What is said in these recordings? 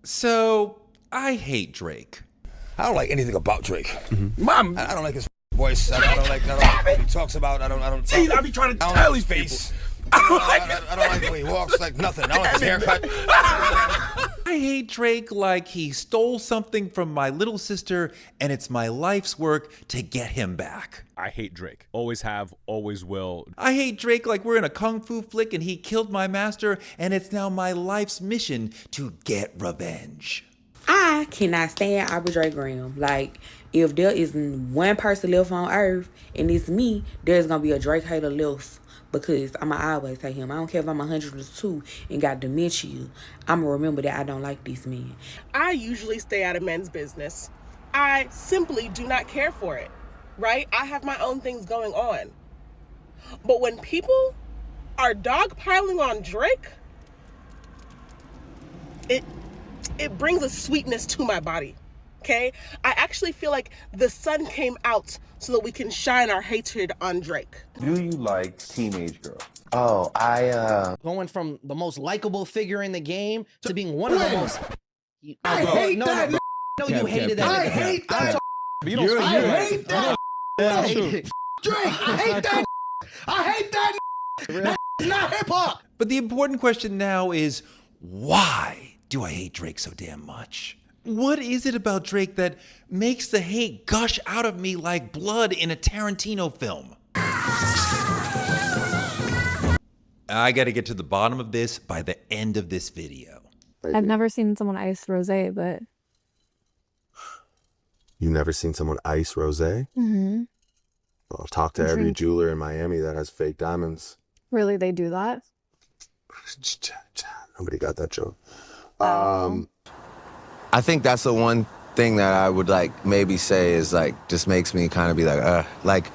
So, I hate Drake. I don't like anything about Drake. Mom, I don't like his voice. I don't like what he talks about. I don't. See, I be trying to tell his face. I don't like the way he walks. Like nothing. I don't like his haircut. I hate Drake like he stole something from my little sister, and it's my life's work to get him back. I hate Drake. Always have, always will. I hate Drake like we're in a kung fu flick and he killed my master, and it's now my life's mission to get revenge. I cannot stand Aubrey Drake Graham. Like, if there is one person left on earth and it's me, there's gonna be a Drake hater left. Because I'ma always say him. I don't care if I'm 102 and got dementia. I'ma remember that I don't like this man. I usually stay out of men's business. I simply do not care for it, right? I have my own things going on. But when people are dogpiling on Drake, it brings a sweetness to my body, okay? I actually feel like the sun came out so that we can shine our hatred on Drake. Do you like teenage girls? Oh, going from the most likable figure in the game to being one of the most... I hate that. No, you hated that. I hate that. I hate that. Drake, I hate that. I hate that. That's not hip hop. But the important question now is, why do I hate Drake so damn much? What is it about Drake that makes the hate gush out of me like blood in a Tarantino film? I gotta get to the bottom of this by the end of this video. I've never seen someone ice rosé, but... You've never seen someone ice rosé? Mm-hmm. Well, talk to every jeweler in Miami that has fake diamonds. Really, they do that? Nobody got that joke. I think that's the one thing that I would like maybe say is like just makes me kind of be like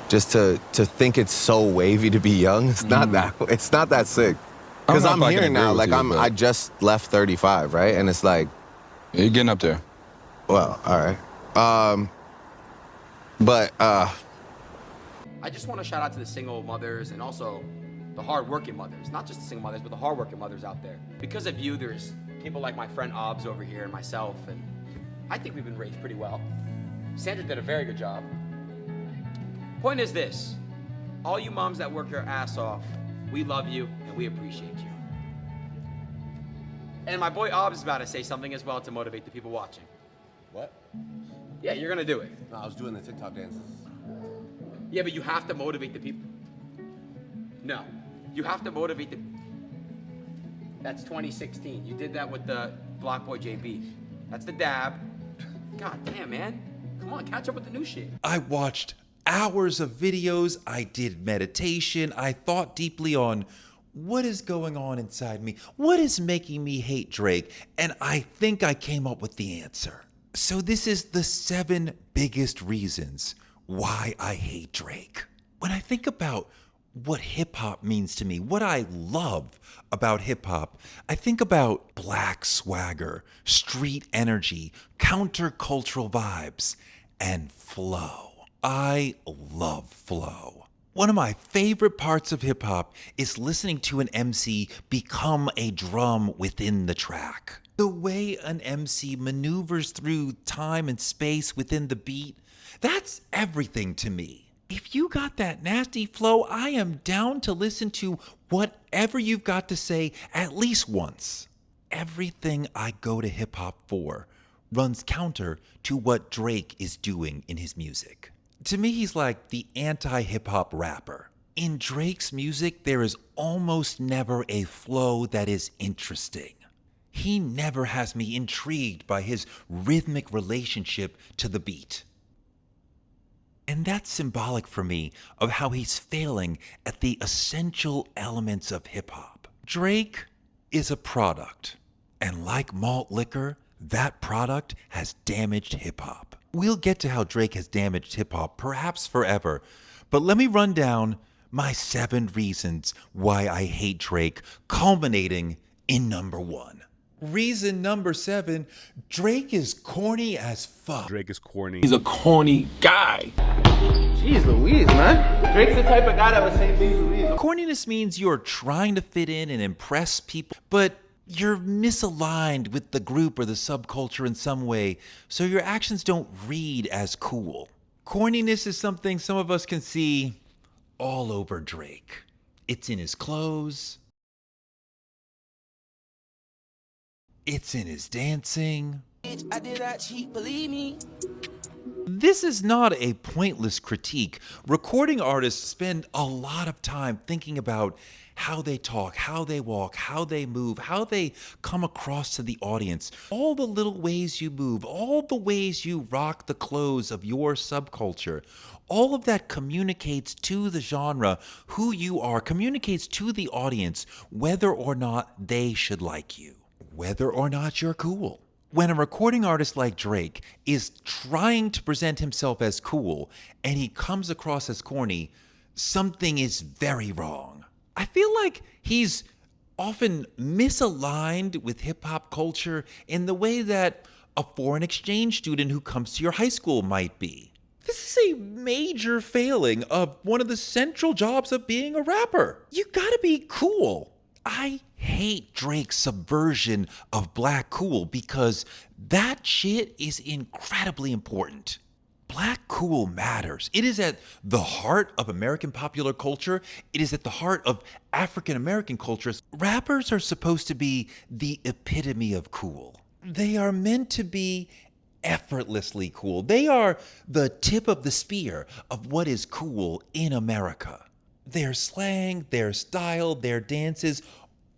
just to think it's so wavy to be young. It's not that sick. Because I'm here now, like I just left 35, right? And it's like You're getting up there. Well, all right. I just want to shout out to the single mothers and also the hard-working mothers. Not just the single mothers, but the hard-working mothers out there. Because of you, there's people like my friend Obbs over here and myself, and I think we've been raised pretty well. Sandra did a very good job. Point is this, all you moms that work your ass off, we love you and we appreciate you. And my boy Obbs is about to say something as well to motivate the people watching. What? Yeah, you're gonna do it. No, I was doing the TikTok dances. Yeah, but you have to motivate the people. No, you have to motivate the... That's 2016. You did that with the Block Boy JB. That's the dab. God damn, man. Come on, catch up with the new shit. I watched hours of videos. I did meditation. I thought deeply on what is going on inside me. What is making me hate Drake? And I think I came up with the answer. So this is the 7 biggest reasons why I hate Drake. When I think about what hip-hop means to me, what I love about hip-hop, I think about black swagger, street energy, countercultural vibes, and flow. I love flow. One of my favorite parts of hip-hop is listening to an MC become a drum within the track. The way an MC maneuvers through time and space within the beat, that's everything to me. If you got that nasty flow, I am down to listen to whatever you've got to say at least once. Everything I go to hip-hop for runs counter to what Drake is doing in his music. To me, he's like the anti-hip-hop rapper. In Drake's music, there is almost never a flow that is interesting. He never has me intrigued by his rhythmic relationship to the beat. And that's symbolic for me of how he's failing at the essential elements of hip-hop. Drake is a product, and like malt liquor, that product has damaged hip-hop. We'll get to how Drake has damaged hip-hop, perhaps forever, but let me run down my 7 reasons why I hate Drake, culminating in number 1. Reason number 7, Drake is corny as fuck. Drake is corny. He's a corny guy. Jeez Louise, man. Drake's the type of guy that would say jeez Louise. Corniness means you're trying to fit in and impress people, but You're misaligned with the group or the subculture in some way, so your actions don't read as cool. Corniness is something some of us can see all over Drake. It's in his clothes. It's in his dancing. I did that cheat, believe me. This is not a pointless critique. Recording artists spend a lot of time thinking about how they talk, how they walk, how they move, how they come across to the audience. All the little ways you move, all the ways you rock the clothes of your subculture. All of that communicates to the genre who you are, communicates to the audience whether or not they should like you, whether or not you're cool. When a recording artist like Drake is trying to present himself as cool and he comes across as corny, something is very wrong. I feel like he's often misaligned with hip-hop culture in the way that a foreign exchange student who comes to your high school might be. This is a major failing of one of the central jobs of being a rapper. You gotta be cool. I hate Drake's subversion of black cool because that shit is incredibly important. Black cool matters. It is at the heart of American popular culture. It is at the heart of African American cultures. Rappers are supposed to be the epitome of cool. They are meant to be effortlessly cool. They are the tip of the spear of what is cool in America. Their slang, their style, their dances,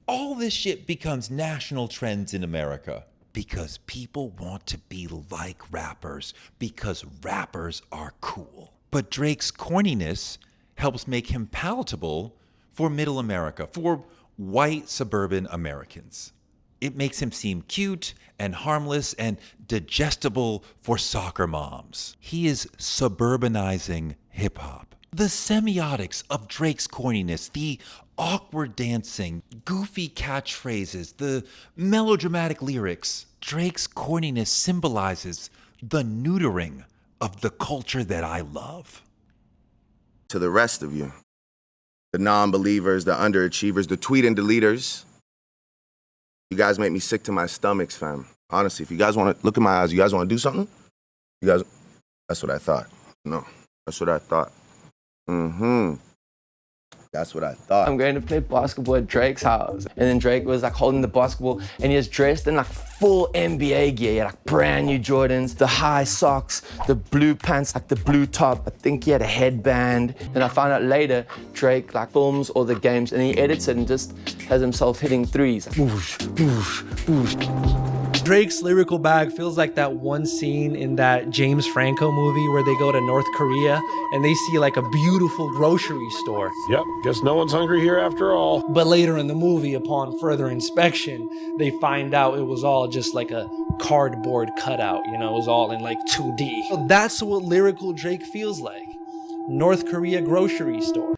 all this shit becomes national trends in America because people want to be like rappers because rappers are cool. But Drake's corniness helps make him palatable for middle America, for white suburban Americans. It makes him seem cute and harmless and digestible for soccer moms. He is suburbanizing hip hop. The semiotics of Drake's corniness, the awkward dancing, goofy catchphrases, the melodramatic lyrics, Drake's corniness symbolizes the neutering of the culture that I love. To the rest of you, the non-believers, the underachievers, the tweet and deleters, you guys make me sick to my stomachs, fam. Honestly, if you guys want to look in my eyes, you guys want to do something? You guys, that's what I thought. No, that's what I thought. That's what I thought. I'm going to play basketball at Drake's house. And then Drake was like holding the basketball and he was dressed in like full NBA gear. He had like brand new Jordans, the high socks, the blue pants, like the blue top. I think he had a headband. Then I found out later, Drake like films all the games and he edits it and just has himself hitting threes. Like, whoosh, whoosh, whoosh. Drake's lyrical bag feels like that one scene in that James Franco movie where they go to North Korea and they see like a beautiful grocery store. Yep, guess no one's hungry here after all. But later in the movie, upon further inspection, they find out it was all just like a cardboard cutout, you know, it was all in like 2D. So that's what lyrical Drake feels like. North Korea grocery store.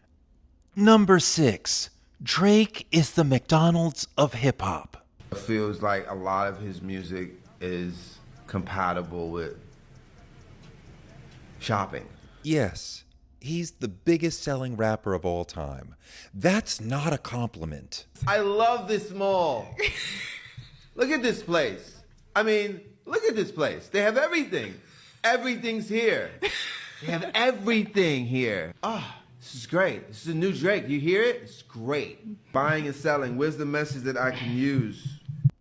Number 6, Drake is the McDonald's of hip hop. It feels like a lot of his music is compatible with shopping. Yes, he's the biggest selling rapper of all time. That's not a compliment. I love this mall. Look at this place. I mean, look at this place. They have everything. Everything's here. They have everything here. Ah, this is great. This is a new Drake. You hear it? It's great. Buying and selling. Where's the message that I can use?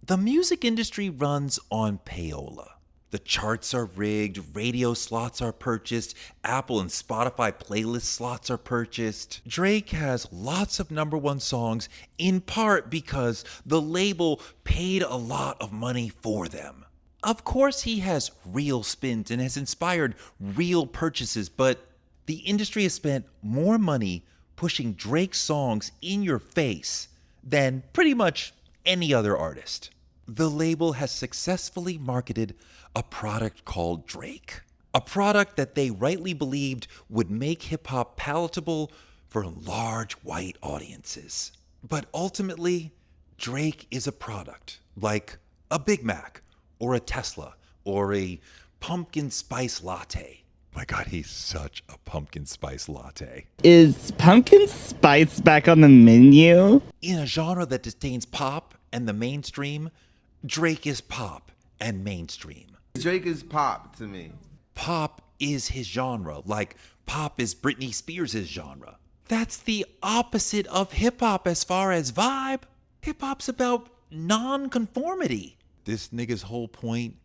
The music industry runs on payola. The charts are rigged, radio slots are purchased, Apple and Spotify playlist slots are purchased. Drake has lots of #1 songs in part because the label paid a lot of money for them. Of course he has real spins and has inspired real purchases, but the industry has spent more money pushing Drake's songs in your face than pretty much any other artist. The label has successfully marketed a product called Drake, a product that they rightly believed would make hip-hop palatable for large white audiences. But ultimately, Drake is a product like a Big Mac or a Tesla or a pumpkin spice latte. My God, he's such a pumpkin spice latte. Is pumpkin spice back on the menu? In a genre that disdains pop and the mainstream, Drake is pop and mainstream. Drake is pop to me. Pop is his genre, like pop is Britney Spears' genre. That's the opposite of hip-hop as far as vibe. Hip-hop's about non-conformity. This nigga's whole point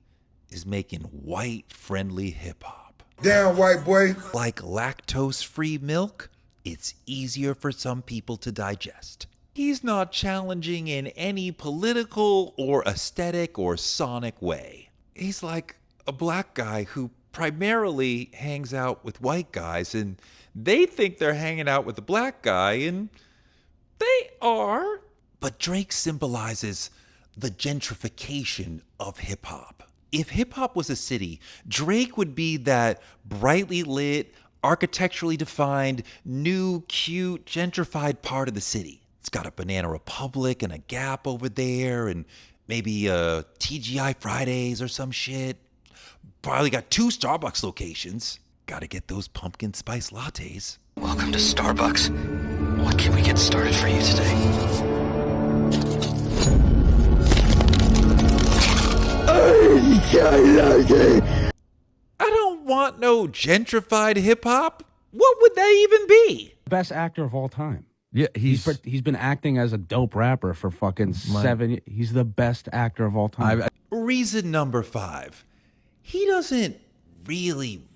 is making white-friendly hip-hop. Damn, white boy. Like lactose-free milk, it's easier for some people to digest. He's not challenging in any political or aesthetic or sonic way. He's like a black guy who primarily hangs out with white guys, and they think they're hanging out with a black guy, and they are. But Drake symbolizes the gentrification of hip-hop. If hip-hop was a city, Drake would be that brightly lit, architecturally defined, new, cute, gentrified part of the city. It's got a Banana Republic and a Gap over there, and maybe a TGI Fridays or some shit. Probably got 2 Starbucks locations. Gotta get those pumpkin spice lattes. Welcome to Starbucks. What can we get started for you today? I don't want no gentrified hip-hop. What would that even be? Best actor of all time. Yeah, he's been acting as a dope rapper for fucking 7 years. He's the best actor of all time. Reason number 5. He doesn't really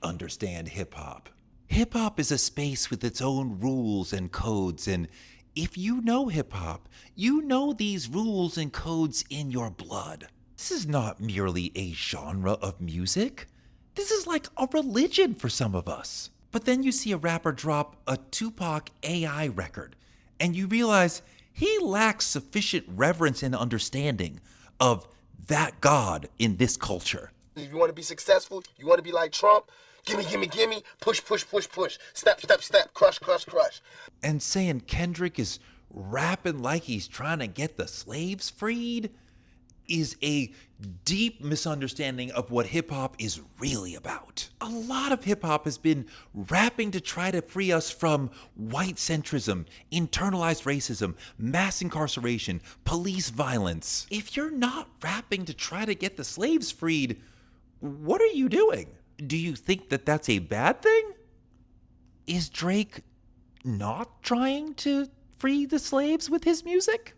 understand hip-hop. Hip-hop is a space with its own rules and codes, and if you know hip-hop, you know these rules and codes in your blood. This is not merely a genre of music. This is like a religion for some of us. But then you see a rapper drop a Tupac AI record, and you realize he lacks sufficient reverence and understanding of that God in this culture. If you want to be successful, you want to be like Trump, gimme, push, step, crush. And saying Kendrick is rapping like he's trying to get the slaves freed is a deep misunderstanding of what hip-hop is really about. A lot of hip-hop has been rapping to try to free us from white centrism, internalized racism, mass incarceration, police violence. If you're not rapping to try to get the slaves freed, what are you doing? Do you think that that's a bad thing? Is Drake not trying to free the slaves with his music?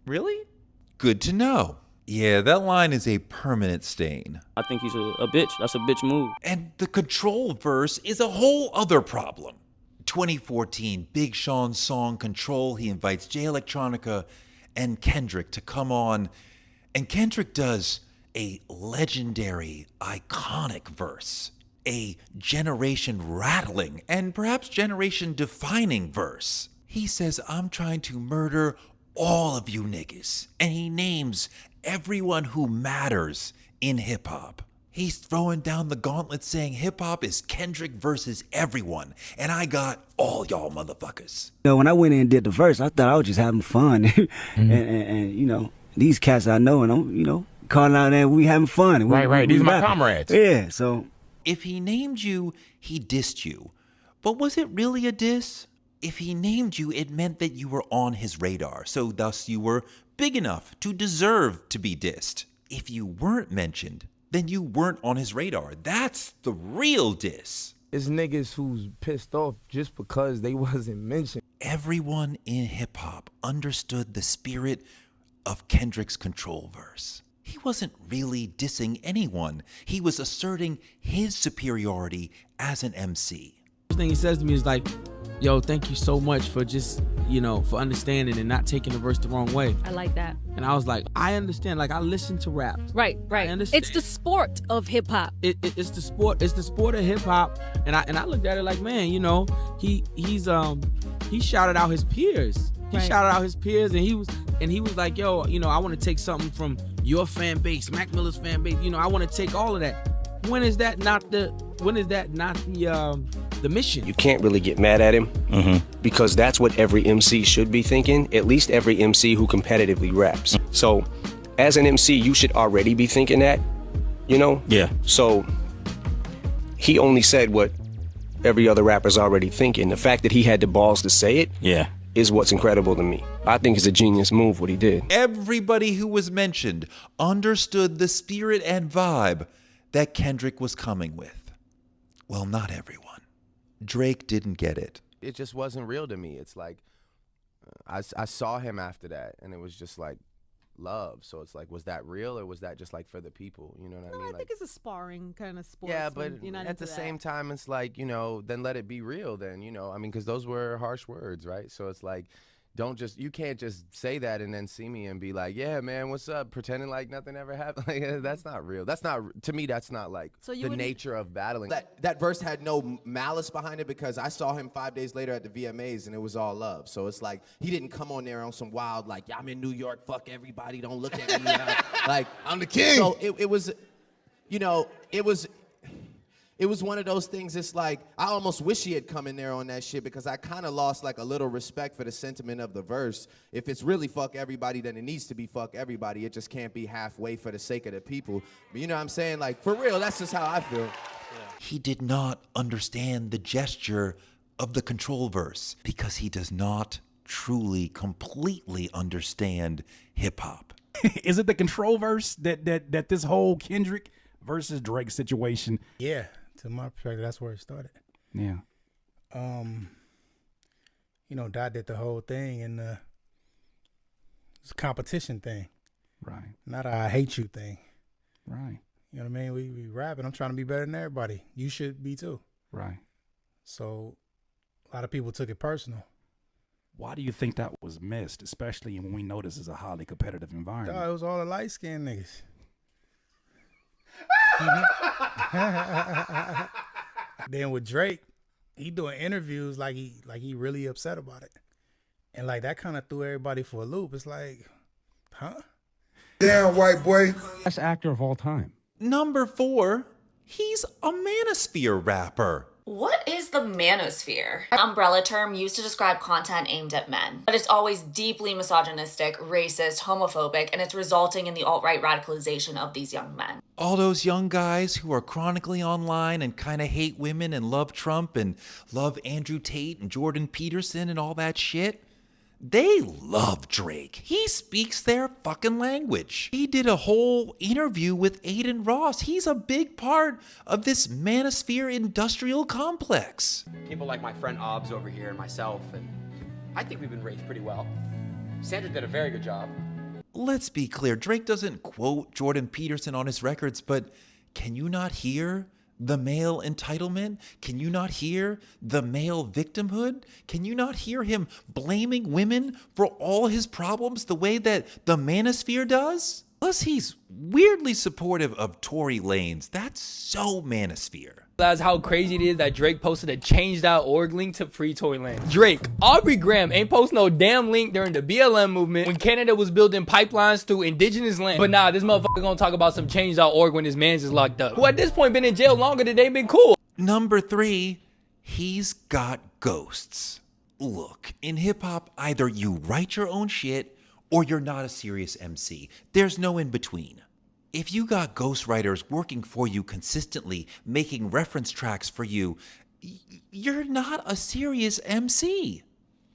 Really? Good to know. Yeah, that line is a permanent stain. I think he's a bitch. That's a bitch move. And the Control verse is a whole other problem. 2014, Big Sean's song Control, he invites Jay Electronica and Kendrick to come on, and Kendrick does a legendary, iconic verse, a generation-rattling and perhaps generation-defining verse. He says, I'm trying to murder all of you niggas, and he names everyone who matters in hip-hop. He's throwing down the gauntlet saying hip-hop is Kendrick versus everyone, and I got all y'all motherfuckers. You know, when I went in and did the verse, I thought I was just having fun. and you know, these cats I know, and I'm, you know, calling out there, we having fun. Right. These are my comrades. Yeah, so. If he named you, he dissed you. But was it really a diss? If he named you, it meant that you were on his radar, so thus you were big enough to deserve to be dissed. If you weren't mentioned, then you weren't on his radar. That's the real diss. It's niggas who's pissed off just because they wasn't mentioned. Everyone in hip-hop understood the spirit of Kendrick's Control verse. He wasn't really dissing anyone. He was asserting his superiority as an MC. First thing he says to me is like, yo, thank you so much for just, you know, for understanding and not taking the verse the wrong way. I like that. And I was like, I understand. Like, I listen to rap. Right. It's the sport of hip hop. It's the sport. It's the sport of hip hop. And I looked at it like, man, you know, he shouted out his peers. He shouted out his peers, and he was like, yo, you know, I want to take something from your fan base, Mac Miller's fan base. You know, I want to take all of that. When is that not the mission? You can't really get mad at him because that's what every MC should be thinking, at least every MC who competitively raps. So as an MC, you should already be thinking that, you know? Yeah. So he only said what every other rapper's already thinking. The fact that he had the balls to say it is what's incredible to me. I think it's a genius move what he did. Everybody who was mentioned understood the spirit and vibe that Kendrick was coming with. Well, not everyone. Drake didn't get it. It just wasn't real to me. It's like, I saw him after that, and it was just like love. So it's like, was that real, or was that just like for the people? You know what I mean? I think it's a sparring kind of sport. Yeah, but at the same time, it's like, you know, then let it be real then, you know. I mean, because those were harsh words, right? So it's like, you can't just say that and then see me and be like, yeah, man, what's up? Pretending like nothing ever happened. Like, that's not real. That's not, to me, that's not like the nature of battling. That verse had no malice behind it, because I saw him 5 days later at the VMAs and it was all love. So it's like, he didn't come on there on some wild, like, yeah, I'm in New York, fuck everybody, don't look at me. Like, I'm the king. So it was, you know, it was one of those things. It's like, I almost wish he had come in there on that shit, because I kind of lost like a little respect for the sentiment of the verse. If it's really fuck everybody, then it needs to be fuck everybody. It just can't be halfway for the sake of the people. But you know what I'm saying? Like, for real, that's just how I feel. He did not understand the gesture of the control verse, because he does not truly, completely understand hip hop. Is it the control verse that this whole Kendrick versus Drake situation? Yeah. To my perspective, that's where it started. Yeah. You know, Dot did the whole thing, and it's a competition thing. Right. Not a I hate you thing. Right. You know what I mean? We rapping. I'm trying to be better than everybody. You should be too. Right. So a lot of people took it personal. Why do you think that was missed, especially when we know this is a highly competitive environment? It was all the light-skinned niggas. Then with Drake, he doing interviews like he really upset about it, and like that kind of threw everybody for a loop. It's like, huh? Damn, white boy. Best actor of all time. Number 4, he's a Manosphere rapper. What is the Manosphere? An umbrella term used to describe content aimed at men, but it's always deeply misogynistic, racist, homophobic, and it's resulting in the alt-right radicalization of these young men. All those young guys who are chronically online and kind of hate women and love Trump and love Andrew Tate and Jordan Peterson and all that shit, they love Drake. He speaks their fucking language. He did a whole interview with Aiden Ross. He's a big part of this Manosphere industrial complex. People like my friend Obs over here and myself, and I think we've been raised pretty well. Sandra did a very good job. Let's be clear, Drake doesn't quote Jordan Peterson on his records, but can you not hear the male entitlement? Can you not hear the male victimhood? Can you not hear him blaming women for all his problems the way that the Manosphere does? Plus, he's weirdly supportive of Tory Lanez. That's so Manosphere. That's how crazy it is that Drake posted a change.org link to free Tory Lanez. Drake, Aubrey Graham ain't post no damn link during the BLM movement when Canada was building pipelines through indigenous land. But nah, this motherfucker gonna talk about some change.org when his man's is locked up, who at this point been in jail longer than they been cool. Number 3, he's got ghosts. Look, in hip hop, either you write your own shit or you're not a serious MC. There's no in between. If you got ghostwriters working for you consistently, making reference tracks for you, you're not a serious MC.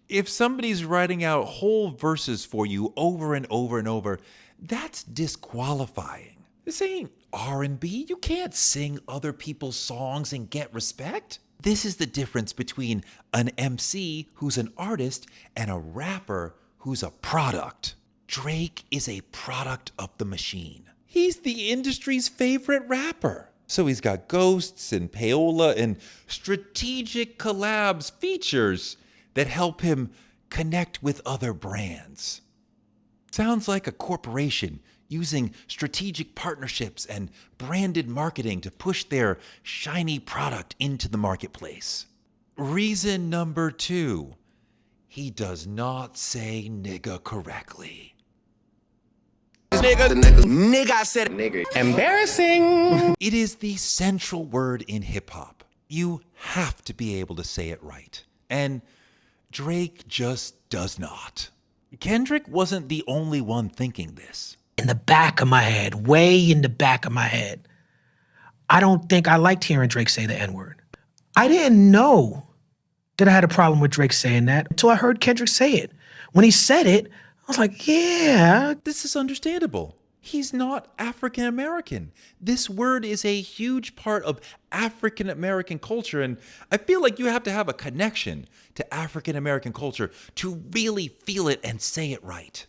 If somebody's writing out whole verses for you over and over and over, that's disqualifying. This ain't R&B. You can't sing other people's songs and get respect. This is the difference between an MC who's an artist and a rapper who's a product. Drake is a product of the machine. He's the industry's favorite rapper. So he's got ghosts and payola and strategic collabs features that help him connect with other brands. Sounds like a corporation using strategic partnerships and branded marketing to push their shiny product into the marketplace. Reason number 2, he does not say nigga correctly. Nigga, I said nigga. Embarrassing. It is the central word in hip hop. You have to be able to say it right. And Drake just does not. Kendrick wasn't the only one thinking this. In the back of my head, way in the back of my head, I don't think I liked hearing Drake say the N-word. I didn't know that I had a problem with Drake saying that until I heard Kendrick say it. When he said it, I was like, yeah. This is understandable. He's not African American. This word is a huge part of African American culture, and I feel like you have to have a connection to African American culture to really feel it and say it right.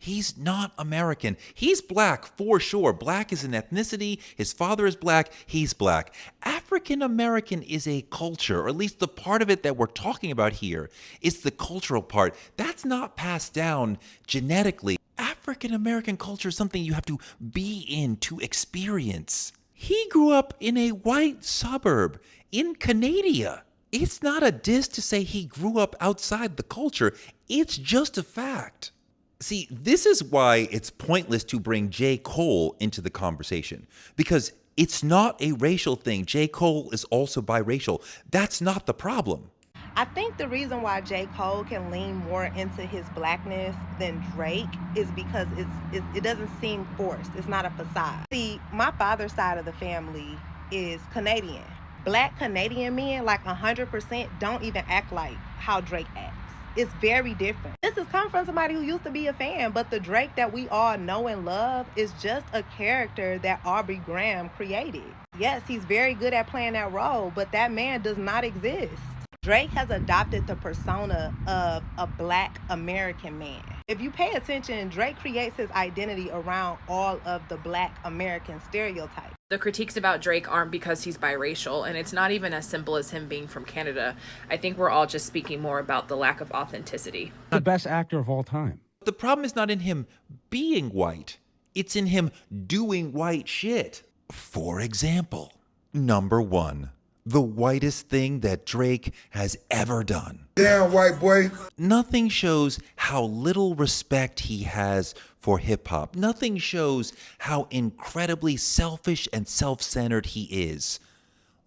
He's not American. He's black for sure. Black is an ethnicity. His father is black. He's black. African American is a culture, or at least the part of it that we're talking about here is the cultural part. That's not passed down genetically. African American culture is something you have to be in to experience. He grew up in a white suburb in Canada. It's not a diss to say he grew up outside the culture. It's just a fact. See, this is why it's pointless to bring J. Cole into the conversation, because it's not a racial thing. J. Cole is also biracial. That's not the problem. I think the reason why J. Cole can lean more into his blackness than Drake is because it doesn't seem forced. It's not a facade. See, my father's side of the family is Canadian. Black Canadian men, like 100%, don't even act like how Drake acts. It's very different. This has come from somebody who used to be a fan, but the Drake that we all know and love is just a character that Aubrey Graham created. Yes, he's very good at playing that role, but that man does not exist. Drake has adopted the persona of a black American man. If you pay attention, Drake creates his identity around all of the black American stereotypes. The critiques about Drake aren't because he's biracial, and it's not even as simple as him being from Canada. I think we're all just speaking more about the lack of authenticity. The best actor of all time. The problem is not in him being white. It's in him doing white shit. For example, number 1. The whitest thing that Drake has ever done. Damn, white boy. Nothing shows how little respect he has for hip hop. Nothing shows how incredibly selfish and self-centered he is,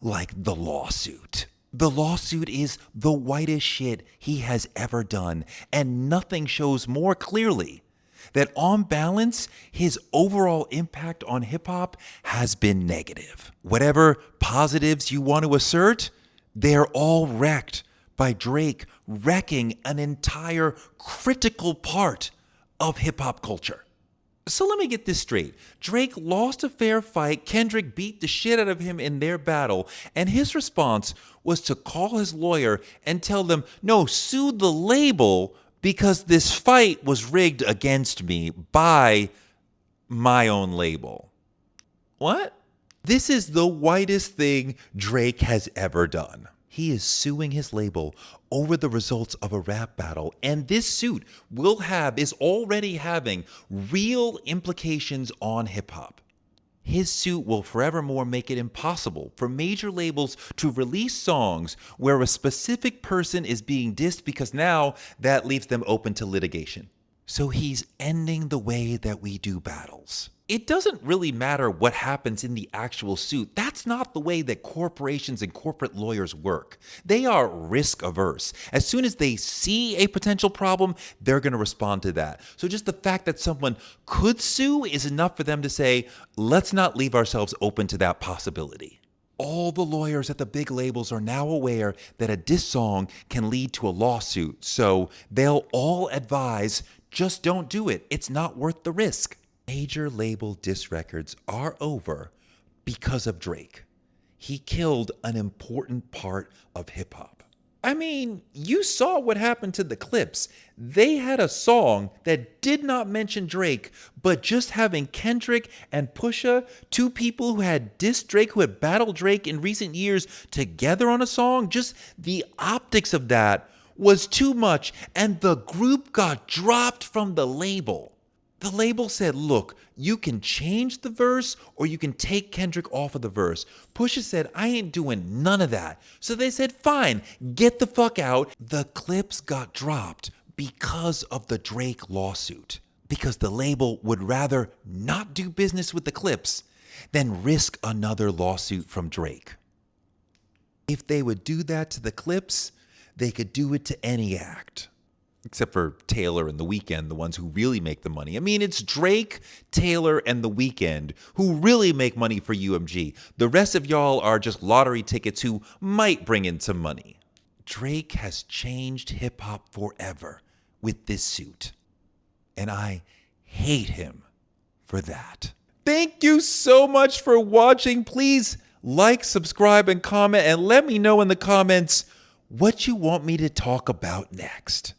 like the lawsuit. The lawsuit is the whitest shit he has ever done, and nothing shows more clearly that on balance, his overall impact on hip-hop has been negative. Whatever positives you want to assert, they're all wrecked by Drake wrecking an entire critical part of hip-hop culture. So let me get this straight. Drake lost a fair fight, Kendrick beat the shit out of him in their battle, and his response was to call his lawyer and tell them, no, sue the label because this fight was rigged against me by my own label. What? This is the whitest thing Drake has ever done. He is suing his label over the results of a rap battle, and this suit is already having real implications on hip-hop. His suit will forevermore make it impossible for major labels to release songs where a specific person is being dissed, because now that leaves them open to litigation. So he's ending the way that we do battles. It doesn't really matter what happens in the actual suit. That's not the way that corporations and corporate lawyers work. They are risk averse. As soon as they see a potential problem, they're going to respond to that. So just the fact that someone could sue is enough for them to say, let's not leave ourselves open to that possibility. All the lawyers at the big labels are now aware that a diss song can lead to a lawsuit. So they'll all advise, just don't do it. It's not worth the risk. Major label diss records are over because of Drake. He killed an important part of hip hop. I mean, you saw what happened to the Clips. They had a song that did not mention Drake, but just having Kendrick and Pusha, two people who had dissed Drake, who had battled Drake in recent years, together on a song, just the optics of that was too much, and the group got dropped from the label. The label said, look, you can change the verse or you can take Kendrick off of the verse. Pusha said, I ain't doing none of that. So they said, fine, get the fuck out. The Clips got dropped because of the Drake lawsuit. Because the label would rather not do business with the Clips than risk another lawsuit from Drake. If they would do that to the Clips, they could do it to any act. Except for Taylor and The Weeknd, the ones who really make the money. I mean, it's Drake, Taylor, and The Weeknd who really make money for UMG. The rest of y'all are just lottery tickets who might bring in some money. Drake has changed hip-hop forever with this suit. And I hate him for that. Thank you so much for watching. Please like, subscribe, and comment, and let me know in the comments what you want me to talk about next.